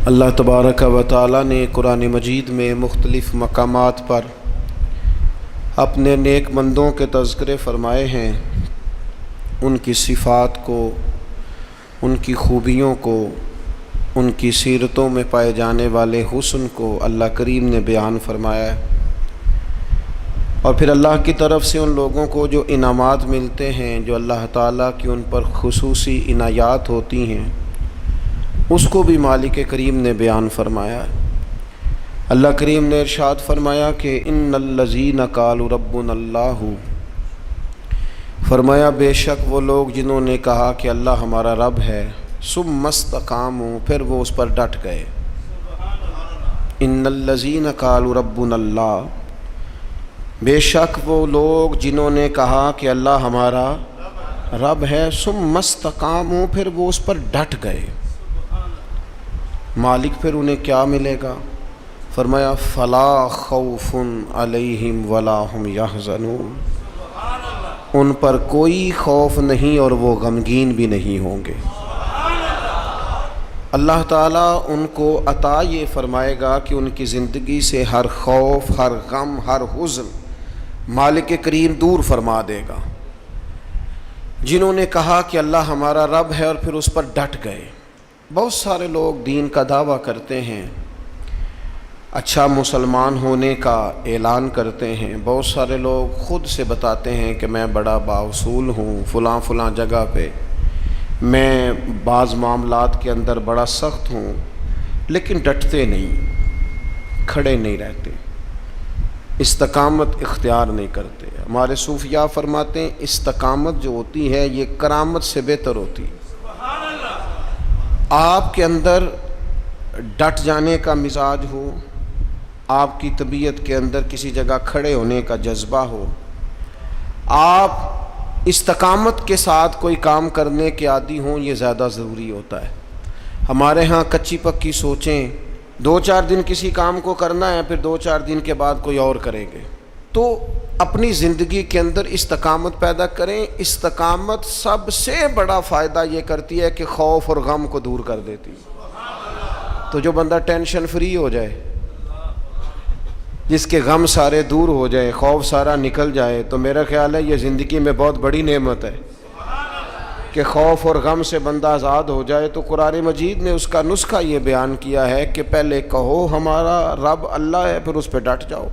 اللہ تبارک و تعالی نے قرآن مجید میں مختلف مقامات پر اپنے نیک بندوں کے تذکرے فرمائے ہیں، ان کی صفات کو، ان کی خوبیوں کو، ان کی سیرتوں میں پائے جانے والے حسن کو اللہ کریم نے بیان فرمایا ہے۔ اور پھر اللہ کی طرف سے ان لوگوں کو جو انعامات ملتے ہیں، جو اللہ تعالیٰ کی ان پر خصوصی عنایات ہوتی ہیں، اس کو بھی مالک کریم نے بیان فرمایا ہے۔ اللہ کریم نے ارشاد فرمایا کہ ان الذین قالوا ربنا اللہ، فرمایا بے شک وہ لوگ جنہوں نے کہا کہ اللہ ہمارا رب ہے، ثم استقاموا، پھر وہ اس پر ڈٹ گئے۔ ان الذین قالوا ربنا اللہ، بے شک وہ لوگ جنہوں نے کہا کہ اللہ ہمارا رب ہے، ثم استقاموا، پھر وہ اس پر ڈٹ گئے۔ مالک پھر انہیں کیا ملے گا؟ فرمایا فلا خوف علیہم ولا ہم یحزنون، ان پر کوئی خوف نہیں اور وہ غمگین بھی نہیں ہوں گے۔ اللہ تعالیٰ ان کو عطا یہ فرمائے گا کہ ان کی زندگی سے ہر خوف، ہر غم، ہر حزن مالک کریم دور فرما دے گا۔ جنہوں نے کہا کہ اللہ ہمارا رب ہے اور پھر اس پر ڈٹ گئے۔ بہت سارے لوگ دین کا دعویٰ کرتے ہیں، اچھا مسلمان ہونے کا اعلان کرتے ہیں، بہت سارے لوگ خود سے بتاتے ہیں کہ میں بڑا بااصول ہوں، فلاں فلاں جگہ پہ میں بعض معاملات کے اندر بڑا سخت ہوں، لیکن ڈٹتے نہیں، کھڑے نہیں رہتے، استقامت اختیار نہیں کرتے۔ ہمارے صوفیاء فرماتے ہیں استقامت جو ہوتی ہے یہ کرامت سے بہتر ہوتی ہے۔ آپ کے اندر ڈٹ جانے کا مزاج ہو، آپ کی طبیعت کے اندر کسی جگہ کھڑے ہونے کا جذبہ ہو، آپ استقامت کے ساتھ کوئی کام کرنے کے عادی ہوں، یہ زیادہ ضروری ہوتا ہے۔ ہمارے ہاں کچی پکی سوچیں، 2-4 دن کسی کام کو کرنا ہے، پھر 2-4 دن کے بعد کوئی اور کریں گے۔ تو اپنی زندگی کے اندر استقامت پیدا کریں۔ استقامت سب سے بڑا فائدہ یہ کرتی ہے کہ خوف اور غم کو دور کر دیتی ہے۔ تو جو بندہ ٹینشن فری ہو جائے، جس کے غم سارے دور ہو جائے، خوف سارا نکل جائے، تو میرا خیال ہے یہ زندگی میں بہت بڑی نعمت ہے کہ خوف اور غم سے بندہ آزاد ہو جائے۔ تو قرآن مجید نے اس کا نسخہ یہ بیان کیا ہے کہ پہلے کہو ہمارا رب اللہ ہے، پھر اس پہ ڈٹ جاؤ۔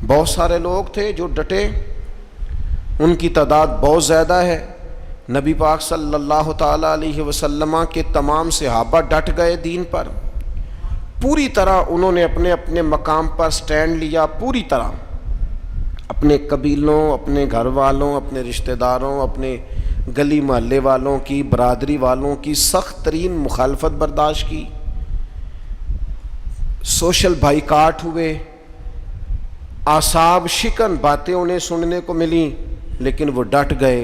بہت سارے لوگ تھے جو ڈٹے، ان کی تعداد بہت زیادہ ہے۔ نبی پاک صلی اللہ تعالیٰ علیہ وسلم کے تمام صحابہ ڈٹ گئے دین پر، پوری طرح انہوں نے اپنے اپنے مقام پر سٹینڈ لیا، پوری طرح اپنے قبیلوں، اپنے گھر والوں، اپنے رشتہ داروں، اپنے گلی محلے والوں کی، برادری والوں کی سخت ترین مخالفت برداشت کی، سوشل بائیکاٹ ہوئے، اعصاب شکن باتیں انہیں سننے کو ملیں، لیکن وہ ڈٹ گئے۔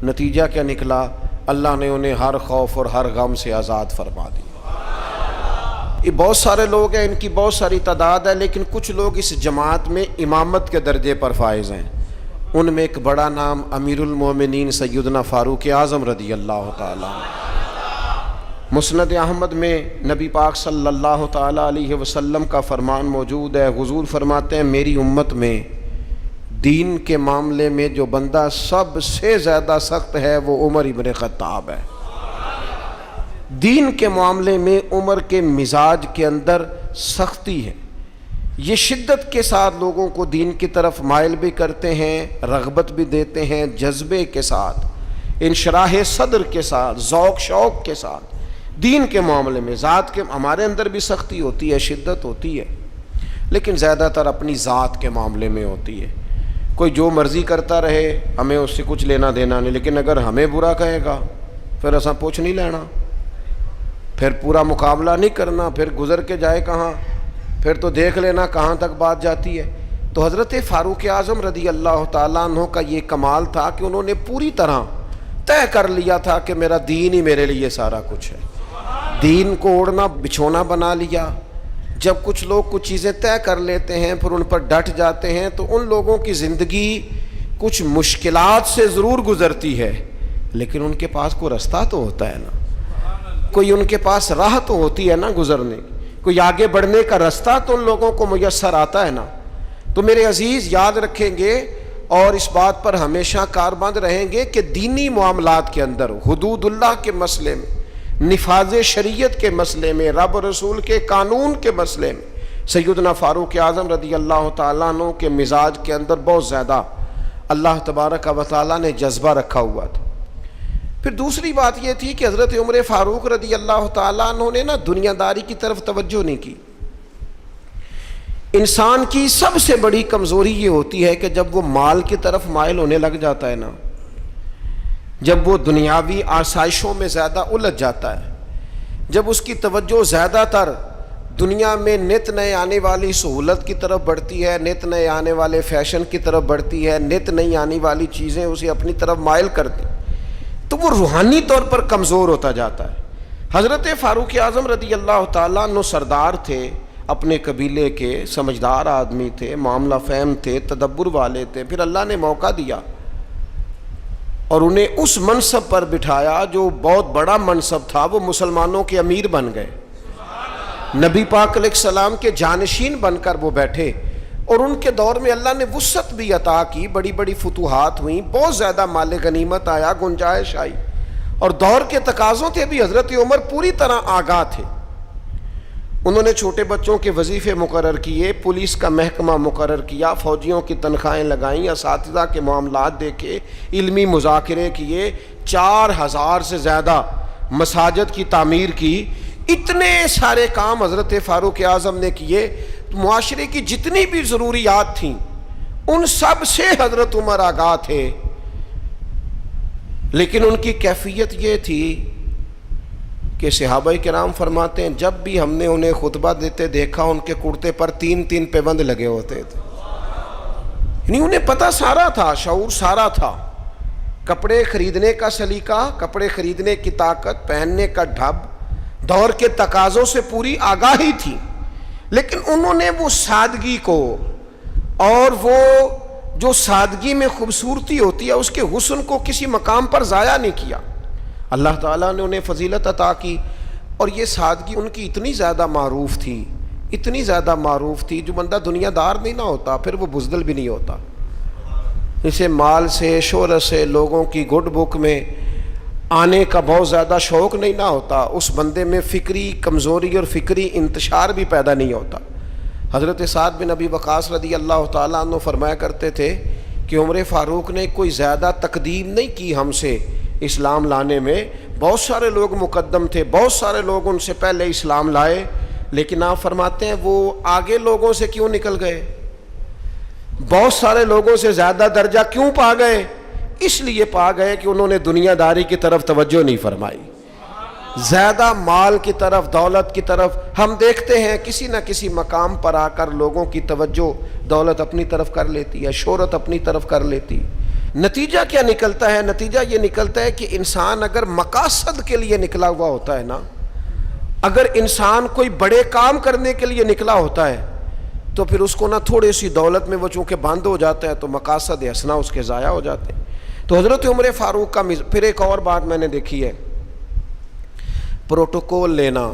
نتیجہ کیا نکلا؟ اللہ نے انہیں ہر خوف اور ہر غم سے آزاد فرما دی۔ یہ بہت سارے لوگ ہیں، ان کی بہت ساری تعداد ہے، لیکن کچھ لوگ اس جماعت میں امامت کے درجے پر فائز ہیں۔ ان میں ایک بڑا نام امیر المومنین سیدنا فاروق اعظم رضی اللہ تعالیٰ عنہ۔ مسند احمد میں نبی پاک صلی اللہ تعالیٰ علیہ وسلم کا فرمان موجود ہے۔ حضور فرماتے ہیں میری امت میں دین کے معاملے میں جو بندہ سب سے زیادہ سخت ہے وہ عمر ابن خطاب ہے۔ دین کے معاملے میں عمر کے مزاج کے اندر سختی ہے، یہ شدت کے ساتھ لوگوں کو دین کی طرف مائل بھی کرتے ہیں، رغبت بھی دیتے ہیں، جذبے کے ساتھ، انشراح صدر کے ساتھ، ذوق شوق کے ساتھ دین کے معاملے میں۔ ذات کے ہمارے اندر بھی سختی ہوتی ہے، شدت ہوتی ہے، لیکن زیادہ تر اپنی ذات کے معاملے میں ہوتی ہے۔ کوئی جو مرضی کرتا رہے، ہمیں اس سے کچھ لینا دینا نہیں، لیکن اگر ہمیں برا کہے گا پھر ایسا پوچھ نہیں لینا، پھر پورا مقابلہ نہیں کرنا، پھر گزر کے جائے کہاں، پھر تو دیکھ لینا کہاں تک بات جاتی ہے۔ تو حضرت فاروق اعظم رضی اللہ تعالیٰ عنہ کا یہ کمال تھا کہ انہوں نے پوری طرح طے کر لیا تھا کہ میرا دین ہی میرے لیے سارا کچھ ہے۔ دین کو اوڑھنا بچھونا بنا لیا۔ جب کچھ لوگ کچھ چیزیں طے کر لیتے ہیں پھر ان پر ڈٹ جاتے ہیں، تو ان لوگوں کی زندگی کچھ مشکلات سے ضرور گزرتی ہے، لیکن ان کے پاس کوئی رستہ تو ہوتا ہے نا۔ کوئی ان کے پاس راہ تو ہوتی ہے نا گزرنے کی، کوئی آگے بڑھنے کا رستہ تو ان لوگوں کو میسر آتا ہے نا۔ تو میرے عزیز یاد رکھیں گے اور اس بات پر ہمیشہ کاربند رہیں گے کہ دینی معاملات کے اندر، حدود اللہ کے مسئلے میں، نفاذ شریعت کے مسئلے میں، رب و رسول کے قانون کے مسئلے میں سیدنا فاروق اعظم رضی اللہ تعالیٰ عنہ کے مزاج کے اندر بہت زیادہ اللہ تبارک و تعالیٰ نے جذبہ رکھا ہوا تھا۔ پھر دوسری بات یہ تھی کہ حضرت عمر فاروق رضی اللہ تعالیٰ عنہ نے نا دنیا داری کی طرف توجہ نہیں کی۔ انسان کی سب سے بڑی کمزوری یہ ہوتی ہے کہ جب وہ مال کی طرف مائل ہونے لگ جاتا ہے نا، جب وہ دنیاوی آسائشوں میں زیادہ الجھ جاتا ہے، جب اس کی توجہ زیادہ تر دنیا میں نت نئے آنے والی سہولت کی طرف بڑھتی ہے، نت نئے آنے والے فیشن کی طرف بڑھتی ہے، نت نئی آنے والی چیزیں اسے اپنی طرف مائل کرتی، تو وہ روحانی طور پر کمزور ہوتا جاتا ہے۔ حضرت فاروق اعظم رضی اللہ تعالیٰ عنہ سردار تھے، اپنے قبیلے کے سمجھدار آدمی تھے، معاملہ فہم تھے، تدبر والے تھے، پھر اللہ نے موقع دیا اور انہیں اس منصب پر بٹھایا جو بہت بڑا منصب تھا، وہ مسلمانوں کے امیر بن گئے، نبی پاک علیہ السلام کے جانشین بن کر وہ بیٹھے، اور ان کے دور میں اللہ نے وسعت بھی عطا کی، بڑی بڑی فتوحات ہوئیں، بہت زیادہ مال غنیمت آیا، گنجائش آئی، اور دور کے تقاضوں تھے بھی حضرت عمر پوری طرح آگاہ تھے۔ انہوں نے چھوٹے بچوں کے وظیفے مقرر کیے، پولیس کا محکمہ مقرر کیا، فوجیوں کی تنخواہیں لگائیں، اساتذہ کے معاملات دیکھے، علمی مذاکرے کیے، 4000 سے زیادہ مساجد کی تعمیر کی، اتنے سارے کام حضرت فاروق اعظم نے کیے۔ معاشرے کی جتنی بھی ضروریات تھیں ان سب سے حضرت عمر آگاہ تھے، لیکن ان کی کیفیت یہ تھی کہ صحابہ کرام فرماتے ہیں جب بھی ہم نے انہیں خطبہ دیتے دیکھا ان کے کرتے پر 3 پیبند لگے ہوتے تھے، یعنی انہیں پتہ سارا تھا، شعور سارا تھا، کپڑے خریدنے کا سلیقہ، کپڑے خریدنے کی طاقت، پہننے کا ڈھب، دور کے تقاضوں سے پوری آگاہی تھی، لیکن انہوں نے وہ سادگی کو، اور وہ جو سادگی میں خوبصورتی ہوتی ہے اس کے حسن کو کسی مقام پر ضائع نہیں کیا۔ اللہ تعالیٰ نے انہیں فضیلت عطا کی، اور یہ سادگی ان کی اتنی زیادہ معروف تھی، اتنی زیادہ معروف تھی، جو بندہ دنیا دار نہیں نہ ہوتا پھر وہ بزدل بھی نہیں ہوتا۔ اسے مال سے، شہرت سے، لوگوں کی گڈ بک میں آنے کا بہت زیادہ شوق نہیں نہ ہوتا، اس بندے میں فکری کمزوری اور فکری انتشار بھی پیدا نہیں ہوتا۔ حضرت سعد بن ابی وقاص رضی اللہ تعالیٰ عنہ فرمایا کرتے تھے کہ عمر فاروق نے کوئی زیادہ تقدیم نہیں کی ہم سے اسلام لانے میں، بہت سارے لوگ مقدم تھے، بہت سارے لوگ ان سے پہلے اسلام لائے، لیکن آپ فرماتے ہیں وہ آگے لوگوں سے کیوں نکل گئے، بہت سارے لوگوں سے زیادہ درجہ کیوں پا گئے؟ اس لیے پا گئے کہ انہوں نے دنیا داری کی طرف توجہ نہیں فرمائی، زیادہ مال کی طرف، دولت کی طرف۔ ہم دیکھتے ہیں کسی نہ کسی مقام پر آ کر لوگوں کی توجہ دولت اپنی طرف کر لیتی ہے، شہرت اپنی طرف کر لیتی ہے۔ نتیجہ کیا نکلتا ہے؟ نتیجہ یہ نکلتا ہے کہ انسان اگر مقاصد کے لیے نکلا ہوا ہوتا ہے نا، اگر انسان کوئی بڑے کام کرنے کے لیے نکلا ہوتا ہے تو پھر اس کو نا تھوڑی سی دولت میں وہ چونکہ بند ہو جاتا ہے تو مقاصد حسنہ اس کے ضائع ہو جاتے ہیں۔ تو حضرت عمر فاروق کا پھر ایک اور بات میں نے دیکھی ہے، پروٹوکول لینا،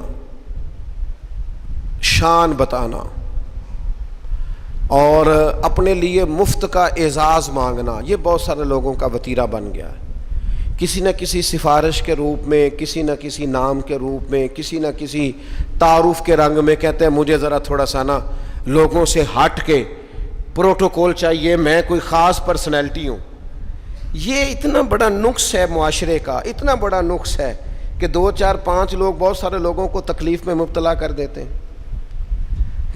شان بتانا، اور اپنے لیے مفت کا اعزاز مانگنا، یہ بہت سارے لوگوں کا وتیرہ بن گیا ہے۔ کسی نہ کسی سفارش کے روپ میں، کسی نہ کسی نام کے روپ میں، کسی نہ کسی تعارف کے رنگ میں کہتے ہیں مجھے ذرا تھوڑا سا نا لوگوں سے ہٹ کے پروٹوکول چاہیے، میں کوئی خاص پرسنالٹی ہوں۔ یہ اتنا بڑا نقص ہے معاشرے کا، اتنا بڑا نقص ہے کہ 2 4 5 لوگ بہت سارے لوگوں کو تکلیف میں مبتلا کر دیتے ہیں،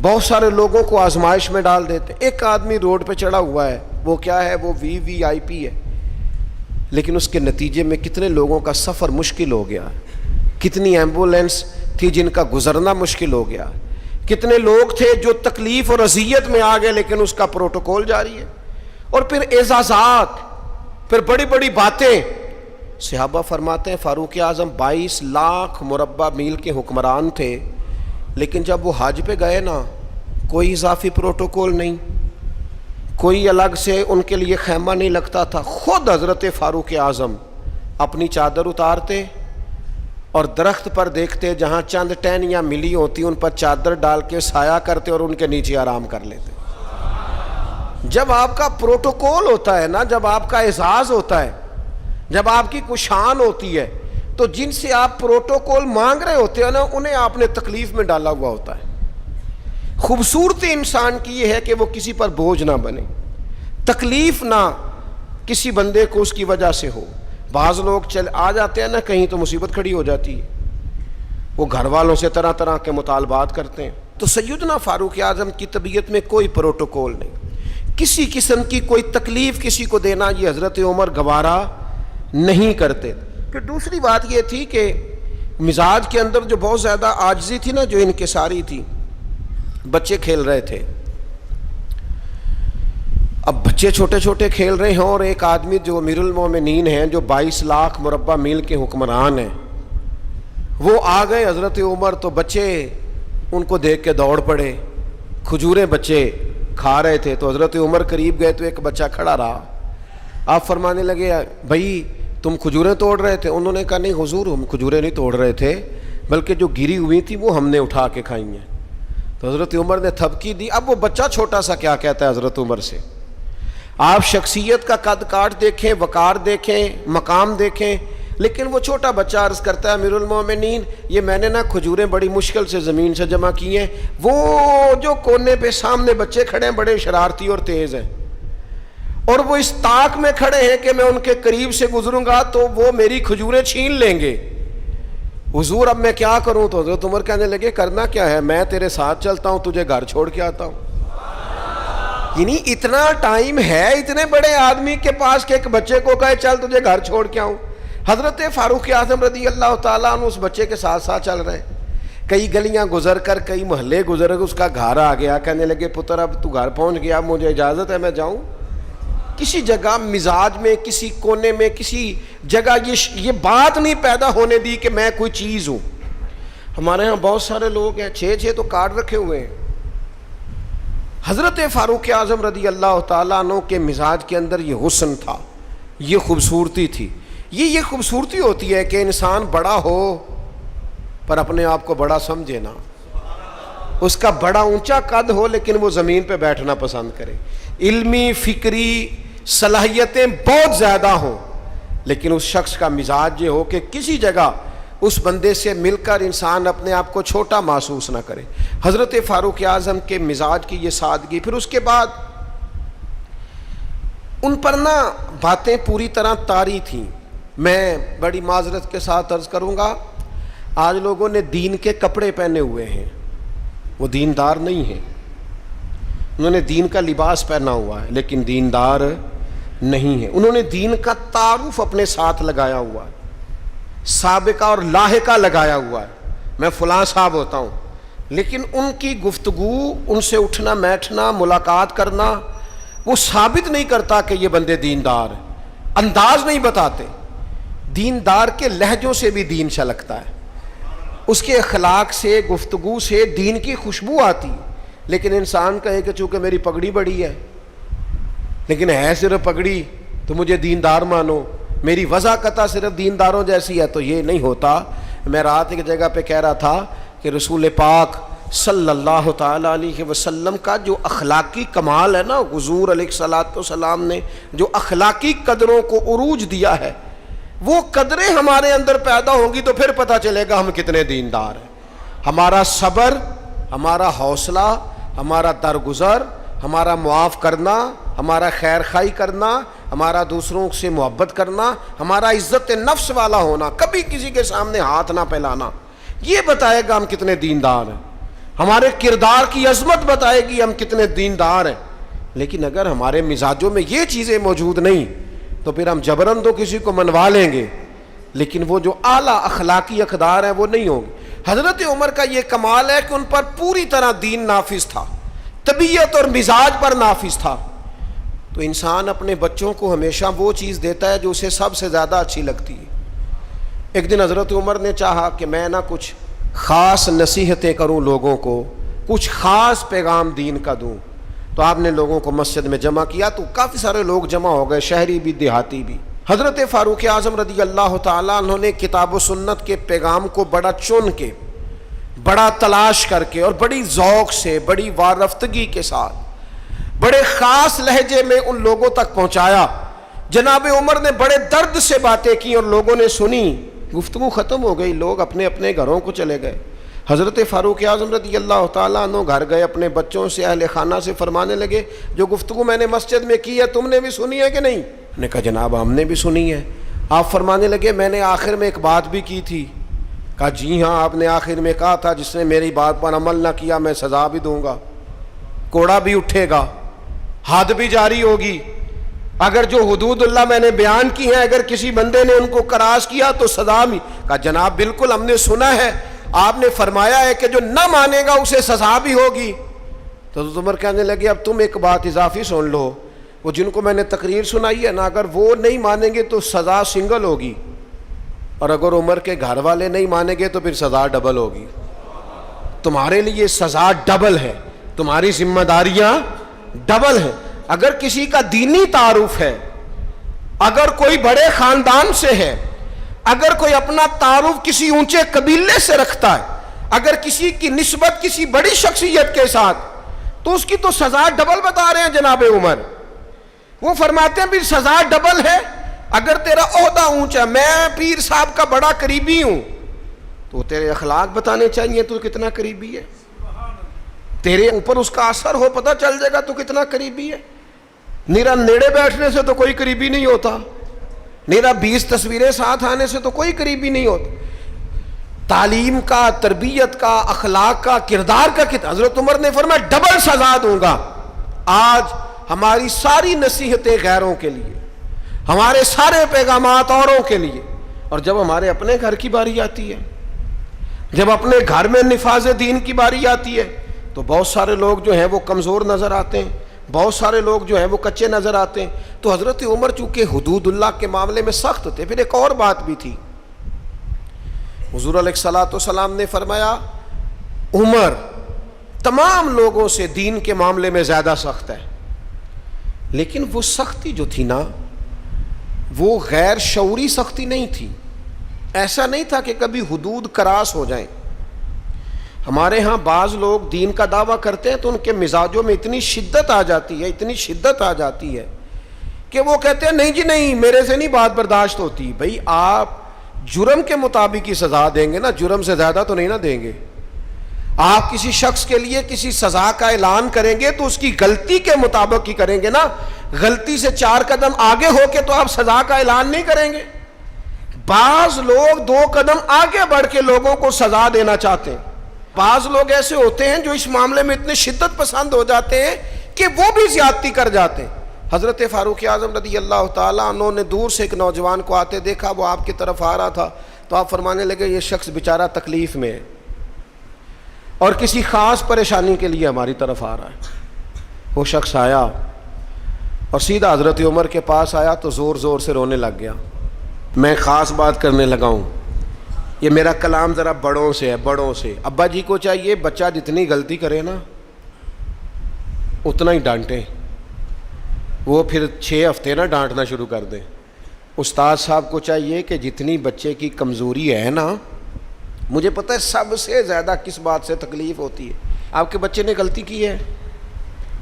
بہت سارے لوگوں کو آزمائش میں ڈال دیتے ہیں۔ ایک آدمی روڈ پہ چڑھا ہوا ہے، وہ کیا ہے؟ وہ VIP ہے، لیکن اس کے نتیجے میں کتنے لوگوں کا سفر مشکل ہو گیا، کتنی ایمبولینس تھی جن کا گزرنا مشکل ہو گیا، کتنے لوگ تھے جو تکلیف اور اذیت میں آ گئے، لیکن اس کا پروٹوکول جاری ہے۔ اور پھر اعزازات، پھر بڑی بڑی باتیں۔ صحابہ فرماتے ہیں فاروق اعظم 22 لاکھ مربع میل کے حکمران تھے، لیکن جب وہ حج پہ گئے نا، کوئی اضافی پروٹوکول نہیں، کوئی الگ سے ان کے لیے خیمہ نہیں لگتا تھا۔ خود حضرت فاروق اعظم اپنی چادر اتارتے اور درخت پر دیکھتے جہاں چند ٹہنیاں ملی ہوتی ان پر چادر ڈال کے سایہ کرتے اور ان کے نیچے آرام کر لیتے۔ جب آپ کا پروٹوکول ہوتا ہے نا، جب آپ کا اعزاز ہوتا ہے، جب آپ کی کوئی شان ہوتی ہے، تو جن سے آپ پروٹوکول مانگ رہے ہوتے ہیں نا، انہیں آپ نے تکلیف میں ڈالا ہوا ہوتا ہے۔ خوبصورتی انسان کی یہ ہے کہ وہ کسی پر بوجھ نہ بنے، تکلیف نہ کسی بندے کو اس کی وجہ سے ہو۔ بعض لوگ آ جاتے ہیں نا کہیں تو مصیبت کھڑی ہو جاتی ہے، وہ گھر والوں سے طرح طرح کے مطالبات کرتے ہیں۔ تو سیدنا فاروق اعظم کی طبیعت میں کوئی پروٹوکول نہیں، کسی قسم کی کوئی تکلیف کسی کو دینا یہ حضرت عمر گوارا نہیں کرتے۔ پھر دوسری بات یہ تھی کہ مزاج کے اندر جو بہت زیادہ عاجزی تھی نا، جو انکساری تھی، بچے کھیل رہے تھے، اب بچے چھوٹے چھوٹے کھیل رہے ہیں اور ایک آدمی جو امیر المومنین ہیں، جو 22 لاکھ مربع میل کے حکمران ہیں، وہ آ گئے حضرت عمر، تو بچے ان کو دیکھ کے دوڑ پڑے۔ کھجوریں بچے کھا رہے تھے تو حضرت عمر قریب گئے تو ایک بچہ کھڑا رہا۔ آپ فرمانے لگے بھائی تم کھجوریں توڑ رہے تھے؟ انہوں نے کہا نہیں حضور، ہم کھجوریں نہیں توڑ رہے تھے، بلکہ جو گری ہوئی تھی وہ ہم نے اٹھا کے کھائی ہیں۔ تو حضرت عمر نے تھپکی دی۔ اب وہ بچہ چھوٹا سا کیا کہتا ہے حضرت عمر سے؟ آپ شخصیت کا قد کاٹ دیکھیں، وقار دیکھیں، مقام دیکھیں، لیکن وہ چھوٹا بچہ عرض کرتا ہے امیر المومنین یہ میں نے نا کھجوریں بڑی مشکل سے زمین سے جمع کی ہیں، وہ جو کونے پہ سامنے بچے کھڑے ہیں بڑے شرارتی اور تیز ہیں، اور وہ اس طاق میں کھڑے ہیں کہ میں ان کے قریب سے گزروں گا تو وہ میری کھجوریں چھین لیں گے، حضور اب میں کیا کروں؟ تو حضرت عمر کہنے لگے کرنا کیا ہے، میں تیرے ساتھ چلتا ہوں، تجھے گھر چھوڑ کے آتا ہوں۔ یعنی اتنا ٹائم ہے اتنے بڑے آدمی کے پاس کہ ایک بچے کو کہے چل تجھے گھر چھوڑ کے آؤں۔ حضرت فاروق اعظم رضی اللہ تعالیٰ عنہ اس بچے کے ساتھ ساتھ چل رہے ہیں، کئی گلیاں گزر کر کئی محلے گزر کر اس کا گھر آ گیا، کہنے لگے پتر اب تو گھر پہنچ گیا، مجھے اجازت ہے میں جاؤں؟ کسی جگہ مزاج میں، کسی کونے میں، کسی جگہ یہ بات نہیں پیدا ہونے دی کہ میں کوئی چیز ہوں۔ ہمارے ہاں بہت سارے لوگ ہیں 6 تو کارڈ رکھے ہوئے ہیں۔ حضرت فاروق اعظم رضی اللہ تعالیٰ عنہ کے مزاج کے اندر یہ حسن تھا، یہ خوبصورتی تھی۔ یہ خوبصورتی ہوتی ہے کہ انسان بڑا ہو پر اپنے آپ کو بڑا سمجھے نا، اس کا بڑا اونچا قد ہو لیکن وہ زمین پہ بیٹھنا پسند کرے، علمی فکری صلاحیتیں بہت زیادہ ہوں لیکن اس شخص کا مزاج یہ ہو کہ کسی جگہ اس بندے سے مل کر انسان اپنے آپ کو چھوٹا محسوس نہ کرے۔ حضرت فاروق اعظم کے مزاج کی یہ سادگی، پھر اس کے بعد ان پر نا باتیں پوری طرح طاری تھیں۔ میں بڑی معذرت کے ساتھ عرض کروں گا، آج لوگوں نے دین کے کپڑے پہنے ہوئے ہیں، وہ دیندار نہیں ہیں، انہوں نے دین کا لباس پہنا ہوا ہے لیکن دیندار نہیں ہے، انہوں نے دین کا تعارف اپنے ساتھ لگایا ہوا ہے، سابقہ اور لاحقہ لگایا ہوا ہے، میں فلاں صاحب ہوتا ہوں، لیکن ان کی گفتگو، ان سے اٹھنا بیٹھنا، ملاقات کرنا وہ ثابت نہیں کرتا کہ یہ بندے دیندار ہیں، انداز نہیں بتاتے۔ دیندار کے لہجوں سے بھی دین چھلکتا ہے، اس کے اخلاق سے، گفتگو سے دین کی خوشبو آتی، لیکن انسان کہے کہ چونکہ میری پگڑی بڑی ہے لیکن ہے صرف پگڑی تو مجھے دیندار مانو، میری وضاقتہ صرف دینداروں جیسی ہے، تو یہ نہیں ہوتا۔ میں رات ایک جگہ پہ کہہ رہا تھا کہ رسول پاک صلی اللہ تعالیٰ علیہ وسلم کا جو اخلاقی کمال ہے نا، حضور علیہ الصلوۃ والسلام نے جو اخلاقی قدروں کو عروج دیا ہے، وہ قدریں ہمارے اندر پیدا ہوں گی تو پھر پتہ چلے گا ہم کتنے دیندار ہیں۔ ہمارا صبر، ہمارا حوصلہ، ہمارا درگزر، ہمارا معاف کرنا، ہمارا خیر خواہی کرنا، ہمارا دوسروں سے محبت کرنا، ہمارا عزت نفس والا ہونا، کبھی کسی کے سامنے ہاتھ نہ پھیلانا، یہ بتائے گا ہم کتنے دیندار ہیں۔ ہمارے کردار کی عظمت بتائے گی ہم کتنے دیندار ہیں۔ لیکن اگر ہمارے مزاجوں میں یہ چیزیں موجود نہیں تو پھر ہم جبراً تو کسی کو منوا لیں گے لیکن وہ جو اعلیٰ اخلاقی اقدار ہیں وہ نہیں ہوں گے۔ حضرت عمر کا یہ کمال ہے کہ ان پر پوری طرح دین نافذ تھا، طبیعت اور مزاج پر نافذ تھا۔ تو انسان اپنے بچوں کو ہمیشہ وہ چیز دیتا ہے جو اسے سب سے زیادہ اچھی لگتی ہے۔ ایک دن حضرت عمر نے چاہا کہ میں نہ کچھ خاص نصیحتیں کروں لوگوں کو، کچھ خاص پیغام دین کا دوں، تو آپ نے لوگوں کو مسجد میں جمع کیا تو کافی سارے لوگ جمع ہو گئے، شہری بھی دیہاتی بھی۔ حضرت فاروق اعظم رضی اللہ تعالیٰ عنہ نے کتاب و سنت کے پیغام کو بڑا چن کے، بڑا تلاش کر کے اور بڑی ذوق سے، بڑی وارفتگی کے ساتھ، بڑے خاص لہجے میں ان لوگوں تک پہنچایا۔ جناب عمر نے بڑے درد سے باتیں کی اور لوگوں نے سنی، گفتگو ختم ہو گئی، لوگ اپنے اپنے گھروں کو چلے گئے۔ حضرت فاروق اعظم رضی اللہ تعالیٰ عنہ گھر گئے، اپنے بچوں سے، اہل خانہ سے فرمانے لگے، جو گفتگو میں نے مسجد میں کی ہے تم نے بھی سنی ہے کہ نہیں؟ نے کہا جناب ہم نے بھی سنی ہے۔ آپ فرمانے لگے میں نے آخر میں ایک بات بھی کی تھی۔ کہا جی ہاں آپ نے آخر میں کہا تھا جس نے میری بات پر عمل نہ کیا میں سزا بھی دوں گا، کوڑا بھی اٹھے گا، حد بھی جاری ہوگی، اگر جو حدود اللہ میں نے بیان کی ہیں اگر کسی بندے نے ان کو کراس کیا تو سزا بھی۔ کہا جناب بالکل ہم نے سنا ہے، آپ نے فرمایا ہے کہ جو نہ مانے گا اسے سزا بھی ہوگی۔ تو عمر کہنے لگے اب تم ایک بات اضافی سن لو، وہ جن کو میں نے تقریر سنائی ہے نا اگر وہ نہیں مانیں گے تو سزا سنگل ہوگی، اور اگر عمر کے گھر والے نہیں مانیں گے تو پھر سزا ڈبل ہوگی۔ تمہارے لیے سزا ڈبل ہے، تمہاری ذمہ داریاں ڈبل ہیں۔ اگر کسی کا دینی تعارف ہے، اگر کوئی بڑے خاندان سے ہے، اگر کوئی اپنا تعارف کسی اونچے قبیلے سے رکھتا ہے، اگر کسی کی نسبت کسی بڑی شخصیت کے ساتھ، تو اس کی تو سزا ڈبل بتا رہے ہیں جناب عمر۔ وہ فرماتے ہیں بھی سزا ڈبل ہے، اگر تیرا عہدہ اونچا، میں پیر صاحب کا بڑا قریبی ہوں، تو تیرے اخلاق بتانے چاہیے تو کتنا قریبی ہے، تیرے اوپر اس کا اثر ہو پتہ چل جائے گا تو کتنا قریبی ہے۔ نیرا نیڑے بیٹھنے سے تو کوئی قریبی نہیں ہوتا، نیرا 20 تصویریں ساتھ آنے سے تو کوئی قریبی نہیں ہوتا۔ تعلیم کا، تربیت کا، اخلاق کا، کردار کا حضرت عمر نے فرمایا ڈبل سزا دوں گا۔ آج ہماری ساری نصیحتیں غیروں کے لیے، ہمارے سارے پیغامات اوروں کے لیے، اور جب ہمارے اپنے گھر کی باری آتی ہے، جب اپنے گھر میں نفاذ دین کی باری آتی ہے تو بہت سارے لوگ جو ہیں وہ کمزور نظر آتے ہیں، بہت سارے لوگ جو ہیں وہ کچے نظر آتے ہیں۔ تو حضرت عمر چونکہ حدود اللہ کے معاملے میں سخت تھے۔ پھر ایک اور بات بھی تھی، حضور علیہ الصلوۃ والسلام نے فرمایا عمر تمام لوگوں سے دین کے معاملے میں زیادہ سخت ہے، لیکن وہ سختی جو تھی نا وہ غیر شعوری سختی نہیں تھی، ایسا نہیں تھا کہ کبھی حدود کراس ہو جائیں۔ ہمارے ہاں بعض لوگ دین کا دعویٰ کرتے ہیں تو ان کے مزاجوں میں اتنی شدت آ جاتی ہے، اتنی شدت آ جاتی ہے کہ وہ کہتے ہیں نہیں جی نہیں میرے سے نہیں بات برداشت ہوتی۔ بھئی آپ جرم کے مطابق ہی سزا دیں گے نا، جرم سے زیادہ تو نہیں نا دیں گے۔ آپ کسی شخص کے لیے کسی سزا کا اعلان کریں گے تو اس کی غلطی کے مطابق ہی کریں گے نا، غلطی سے 4 قدم آگے ہو کے تو آپ سزا کا اعلان نہیں کریں گے۔ بعض لوگ 2 قدم آگے بڑھ کے لوگوں کو سزا دینا چاہتے ہیں، بعض لوگ ایسے ہوتے ہیں جو اس معاملے میں اتنے شدت پسند ہو جاتے ہیں کہ وہ بھی زیادتی کر جاتے ہیں۔ حضرت فاروق اعظم رضی اللہ تعالیٰ عنہ نے دور سے ایک نوجوان کو آتے دیکھا، وہ آپ کی طرف آ رہا تھا تو آپ فرمانے لگے یہ شخص بیچارہ تکلیف میں ہے اور کسی خاص پریشانی کے لیے ہماری طرف آ رہا ہے۔ وہ شخص آیا اور سیدھا حضرت عمر کے پاس آیا تو زور زور سے رونے لگ گیا۔ میں خاص بات کرنے لگا ہوں، یہ میرا کلام ذرا بڑوں سے ہے، بڑوں سے۔ ابا جی کو چاہیے بچہ جتنی غلطی کرے نا اتنا ہی ڈانٹیں، وہ پھر 6 ہفتے نہ ڈانٹنا شروع کر دیں۔ استاد صاحب کو چاہیے کہ جتنی بچے کی کمزوری ہے نا، مجھے پتہ ہے سب سے زیادہ کس بات سے تکلیف ہوتی ہے، آپ کے بچے نے غلطی کی ہے،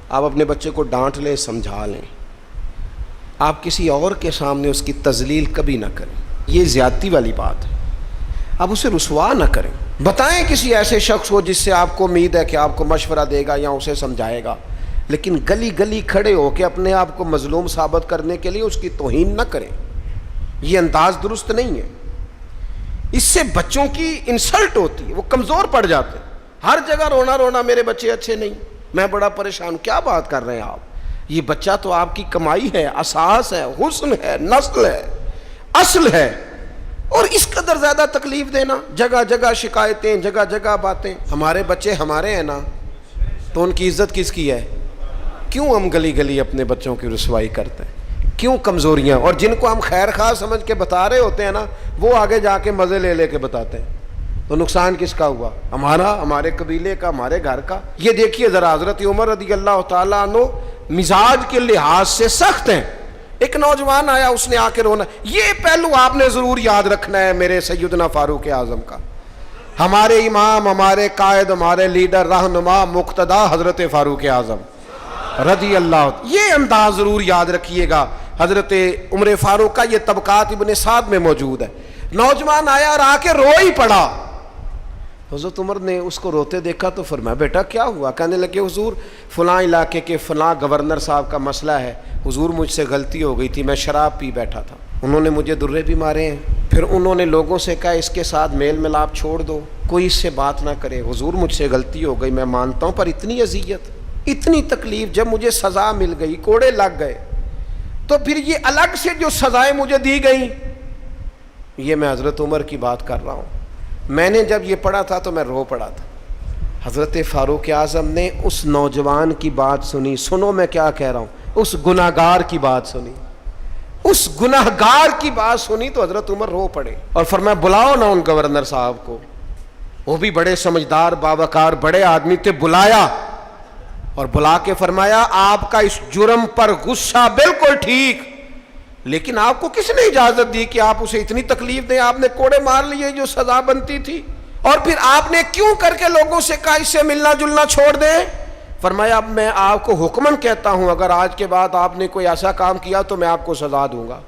آپ اپنے بچے کو ڈانٹ لیں، سمجھا لیں، آپ کسی اور کے سامنے اس کی تذلیل کبھی نہ کریں، یہ زیادتی والی بات ہے۔ آپ اسے رسوا نہ کریں، بتائیں کسی ایسے شخص کو جس سے آپ کو امید ہے کہ آپ کو مشورہ دے گا یا اسے سمجھائے گا، لیکن گلی گلی کھڑے ہو کے اپنے آپ کو مظلوم ثابت کرنے کے لیے اس کی توہین نہ کریں، یہ انداز درست نہیں ہے۔ اس سے بچوں کی انسلٹ ہوتی ہے، وہ کمزور پڑ جاتے ہیں، ہر جگہ رونا رونا میرے بچے اچھے نہیں، میں بڑا پریشان ہوں۔ کیا بات کر رہے ہیں آپ؟ یہ بچہ تو آپ کی کمائی ہے، اساس ہے، حسن ہے، نسل ہے، اصل ہے، اور اس قدر زیادہ تکلیف دینا، جگہ جگہ شکایتیں، جگہ جگہ باتیں۔ ہمارے بچے ہمارے ہیں نا، تو ان کی عزت کس کی ہے؟ کیوں ہم گلی گلی اپنے بچوں کی رسوائی کرتے ہیں؟ کیوں کمزوریاں؟ اور جن کو ہم خیر خواہ سمجھ کے بتا رہے ہوتے ہیں نا، وہ آگے جا کے مزے لے لے کے بتاتے ہیں، تو نقصان کس کا ہوا؟ ہمارا، ہمارے قبیلے کا، ہمارے گھر کا۔ یہ دیکھیے ذرا، حضرت عمر رضی اللہ تعالیٰ عنہ مزاج کے لحاظ سے سخت ہیں، ایک نوجوان آیا, اس نے آ کے رونا. یہ پہلو آپ نے ضرور یاد رکھنا ہے میرے سیدنا فاروق اعظم کا. ہمارے امام, ہمارے قائد, ہمارے لیڈر, رہنما, مقتدا حضرت فاروق اعظم رضی اللہ. یہ انداز ضرور یاد رکھیے گا. حضرت عمر فاروق کا یہ طبقات ابن سعد میں موجود ہے. نوجوان آیا اور آ کے رو ہی پڑا. حضرت عمر نے اس کو روتے دیکھا تو فرمایا بیٹا کیا ہوا؟ کہنے لگے حضور فلاں علاقے کے فلاں گورنر صاحب کا مسئلہ ہے. حضور مجھ سے غلطی ہو گئی تھی, میں شراب پی بیٹھا تھا, انہوں نے مجھے درے بھی مارے ہیں. پھر انہوں نے لوگوں سے کہا اس کے ساتھ میل ملاپ چھوڑ دو, کوئی اس سے بات نہ کرے. حضور مجھ سے غلطی ہو گئی, میں مانتا ہوں, پر اتنی اذیت, اتنی تکلیف, جب مجھے سزا مل گئی, کوڑے لگ گئے, تو پھر یہ الگ سے جو سزائیں مجھے دی گئیں, یہ میں حضرت عمر کی بات کر رہا ہوں. میں نے جب یہ پڑھا تھا تو میں رو پڑا تھا. حضرت فاروق اعظم نے اس نوجوان کی بات سنی. سنو میں کیا کہہ رہا ہوں, اس گناہگار کی بات سنی, اس گناہگار کی بات سنی تو حضرت عمر رو پڑے اور فرمایا بلاؤ نا ان گورنر صاحب کو. وہ بھی بڑے سمجھدار, باوقار, بڑے آدمی تھے. بلایا اور بلا کے فرمایا آپ کا اس جرم پر غصہ بالکل ٹھیک, لیکن آپ کو کس نے اجازت دی کہ آپ اسے اتنی تکلیف دیں؟ آپ نے کوڑے مار لیے جو سزا بنتی تھی, اور پھر آپ نے کیوں کر کے لوگوں سے کہا اس سے ملنا جلنا چھوڑ دیں؟ فرمایا اب میں آپ کو حکماً کہتا ہوں اگر آج کے بعد آپ نے کوئی ایسا کام کیا تو میں آپ کو سزا دوں گا.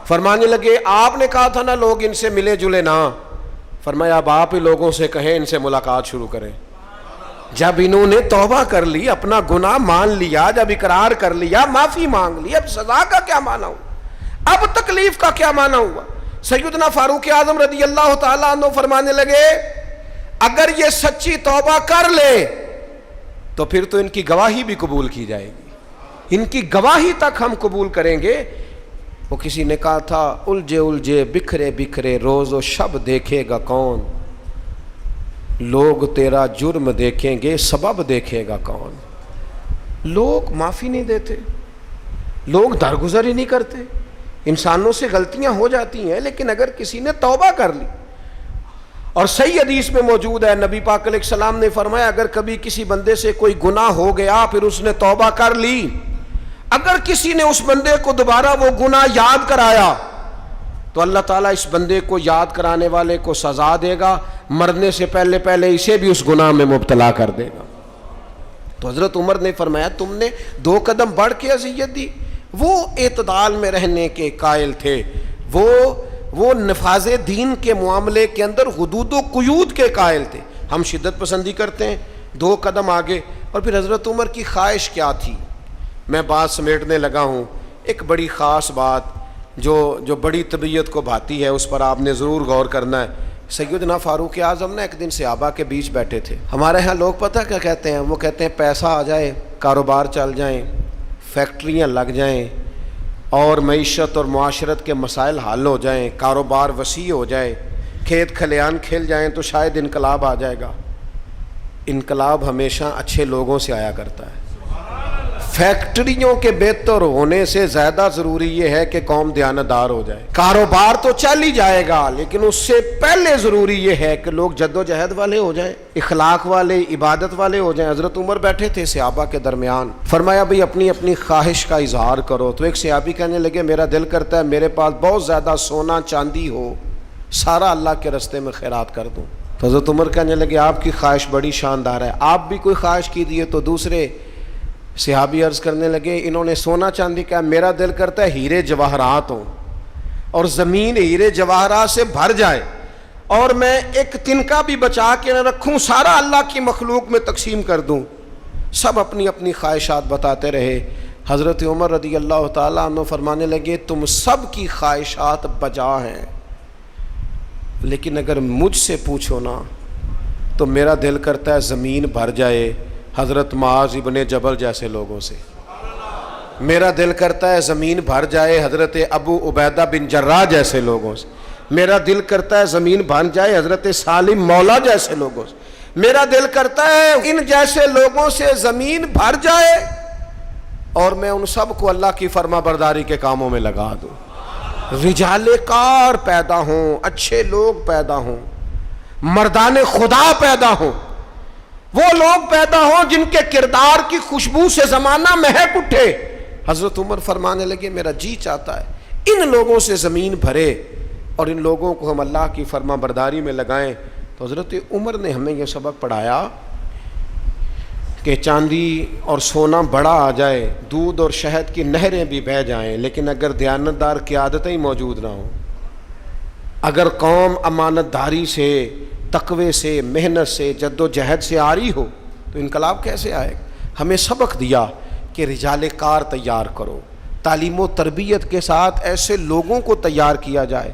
فرمانے لگے آپ نے کہا تھا نا لوگ ان سے ملے جلے نہ. فرمایا اب آپ ہی لوگوں سے کہیں ان سے ملاقات شروع کریں. جب انہوں نے توبہ کر لی, اپنا گناہ مان لیا, جب اقرار کر لیا, معافی مانگ لی, اب سزا کا کیا معنی ہوا, اب تکلیف کا کیا معنی ہوا؟ سیدنا فاروق اعظم رضی اللہ تعالیٰ عنہ فرمانے لگے اگر یہ سچی توبہ کر لے تو پھر تو ان کی گواہی بھی قبول کی جائے گی, ان کی گواہی تک ہم قبول کریں گے. وہ کسی نے کہا تھا الجھے الجھے بکھرے بکھرے روز و شب دیکھے گا کون, لوگ تیرا جرم دیکھیں گے سبب دیکھے گا کون. لوگ معافی نہیں دیتے, لوگ درگزر ہی نہیں کرتے. انسانوں سے غلطیاں ہو جاتی ہیں, لیکن اگر کسی نے توبہ کر لی, اور صحیح حدیث میں موجود ہے نبی پاک علیہ السلام نے فرمایا اگر کبھی کسی بندے سے کوئی گناہ ہو گیا پھر اس نے توبہ کر لی, اگر کسی نے اس بندے کو دوبارہ وہ گناہ یاد کرایا تو اللہ تعالیٰ اس بندے کو یاد کرانے والے کو سزا دے گا, مرنے سے پہلے پہلے اسے بھی اس گناہ میں مبتلا کر دے گا. تو حضرت عمر نے فرمایا تم نے 2 قدم بڑھ کے اذیت دی. وہ اعتدال میں رہنے کے قائل تھے, وہ نفاذ دین کے معاملے کے اندر حدود و قیود کے قائل تھے. ہم شدت پسندی کرتے ہیں, 2 قدم آگے. اور پھر حضرت عمر کی خواہش کیا تھی, میں بات سمیٹنے لگا ہوں. ایک بڑی خاص بات جو بڑی طبیعت کو بھاتی ہے اس پر آپ نے ضرور غور کرنا ہے. سیدنا فاروق اعظم نے ایک دن صحابہ کے بیچ بیٹھے تھے. ہمارے ہاں لوگ پتہ کیا کہتے ہیں, وہ کہتے ہیں پیسہ آ جائے, کاروبار چل جائیں, فیکٹریاں لگ جائیں, اور معیشت اور معاشرت کے مسائل حل ہو جائیں, کاروبار وسیع ہو جائے, کھیت کھلیان کھل جائیں تو شاید انقلاب آ جائے گا. انقلاب ہمیشہ اچھے لوگوں سے آیا کرتا ہے. فیکٹریوں کے بہتر ہونے سے زیادہ ضروری یہ ہے کہ قوم دیانتدار ہو جائے. کاروبار تو چل ہی جائے گا, لیکن اس سے پہلے ضروری یہ ہے کہ لوگ جد و جہد والے ہو جائیں, اخلاق والے, عبادت والے ہو جائیں. حضرت عمر بیٹھے تھے صحابہ کے درمیان, فرمایا بھئی اپنی اپنی خواہش کا اظہار کرو. تو ایک صحابی کہنے لگے میرا دل کرتا ہے میرے پاس بہت زیادہ سونا چاندی ہو, سارا اللہ کے رستے میں خیرات کر دوں. تو حضرت عمر کہنے لگے آپ کی خواہش بڑی شاندار ہے, آپ بھی کوئی خواہش کیجیے. تو دوسرے صحابی عرض کرنے لگے, انہوں نے سونا چاندی کہا, میرا دل کرتا ہے ہیرے جواہرات ہوں اور زمین ہیرے جواہرات سے بھر جائے, اور میں ایک تنکا بھی بچا کے نہ رکھوں, سارا اللہ کی مخلوق میں تقسیم کر دوں. سب اپنی اپنی خواہشات بتاتے رہے. حضرت عمر رضی اللہ تعالیٰ عنہ فرمانے لگے تم سب کی خواہشات بجا ہیں, لیکن اگر مجھ سے پوچھو نا تو میرا دل کرتا ہے زمین بھر جائے حضرت معاذ ابن جبل جیسے لوگوں سے. میرا دل کرتا ہے زمین بھر جائے حضرت ابو عبیدہ بن جراح جیسے لوگوں سے. میرا دل کرتا ہے زمین بھر جائے حضرت سالم مولا جیسے لوگوں سے. میرا دل کرتا ہے ان جیسے لوگوں سے زمین بھر جائے اور میں ان سب کو اللہ کی فرما برداری کے کاموں میں لگا دوں. رجال کار پیدا ہوں, اچھے لوگ پیدا ہوں, مردان خدا پیدا ہوں, وہ لوگ پیدا ہوں جن کے کردار کی خوشبو سے زمانہ مہک اٹھے. حضرت عمر فرمانے لگے میرا جی چاہتا ہے ان لوگوں سے زمین بھرے اور ان لوگوں کو ہم اللہ کی فرما برداری میں لگائیں۔ تو حضرت عمر نے ہمیں یہ سبق پڑھایا کہ چاندی اور سونا بڑا آ جائے، دودھ اور شہد کی نہریں بھی بہہ جائیں، لیکن اگر دیانتدار قیادتیں ہی موجود نہ ہوں، اگر قوم امانت داری سے، تقوی سے، محنت سے، جد و جہد سے آری ہو تو انقلاب کیسے آئے گا؟ ہمیں سبق دیا کہ رجال کار تیار کرو، تعلیم و تربیت کے ساتھ ایسے لوگوں کو تیار کیا جائے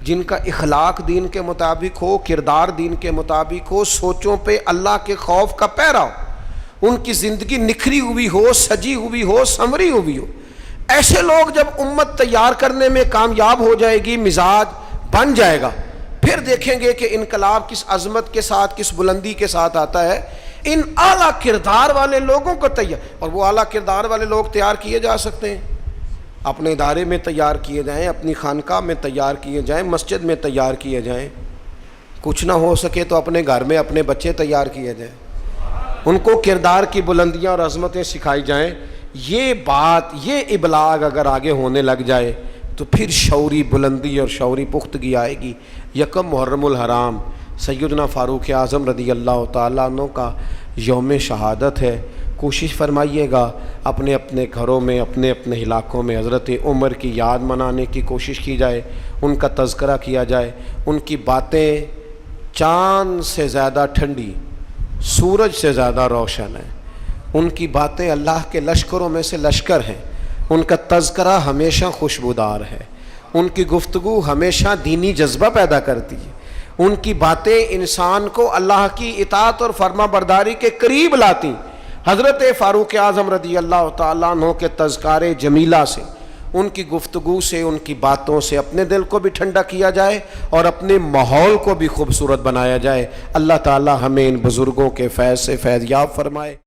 جن کا اخلاق دین کے مطابق ہو، کردار دین کے مطابق ہو، سوچوں پہ اللہ کے خوف کا پیرا ہو، ان کی زندگی نکھری ہوئی ہو، سجی ہوئی ہو، سنوری ہوئی ہو۔ ایسے لوگ جب امت تیار کرنے میں کامیاب ہو جائے گی، مزاج بن جائے گا، پھر دیکھیں گے کہ انقلاب کس عظمت کے ساتھ، کس بلندی کے ساتھ آتا ہے۔ ان اعلیٰ کردار والے لوگوں کو تیار، اور وہ اعلیٰ کردار والے لوگ تیار کیے جا سکتے ہیں، اپنے ادارے میں تیار کیے جائیں، اپنی خانقاہ میں تیار کیے جائیں، مسجد میں تیار کیے جائیں، کچھ نہ ہو سکے تو اپنے گھر میں اپنے بچے تیار کیے جائیں، ان کو کردار کی بلندیاں اور عظمتیں سکھائی جائیں۔ یہ بات، یہ ابلاغ اگر آگے ہونے لگ جائے تو پھر شعوری بلندی اور شعوری پختگی آئے گی۔ یکم محرم الحرام سیدنا فاروق اعظم رضی اللہ تعالیٰ عنہ کا یوم شہادت ہے۔ کوشش فرمائیے گا اپنے اپنے گھروں میں، اپنے اپنے علاقوں میں حضرت عمر کی یاد منانے کی کوشش کی جائے، ان کا تذکرہ کیا جائے۔ ان کی باتیں چاند سے زیادہ ٹھنڈی، سورج سے زیادہ روشن ہیں، ان کی باتیں اللہ کے لشکروں میں سے لشکر ہیں، ان کا تذکرہ ہمیشہ خوشبودار ہے، ان کی گفتگو ہمیشہ دینی جذبہ پیدا کرتی ہے، ان کی باتیں انسان کو اللہ کی اطاعت اور فرما برداری کے قریب لاتی۔ حضرت فاروق اعظم رضی اللہ تعالیٰ عنہ کے تذکار جمیلہ سے، ان کی گفتگو سے، ان کی باتوں سے اپنے دل کو بھی ٹھنڈا کیا جائے اور اپنے ماحول کو بھی خوبصورت بنایا جائے۔ اللہ تعالیٰ ہمیں ان بزرگوں کے فیض سے فیض یاب فرمائے۔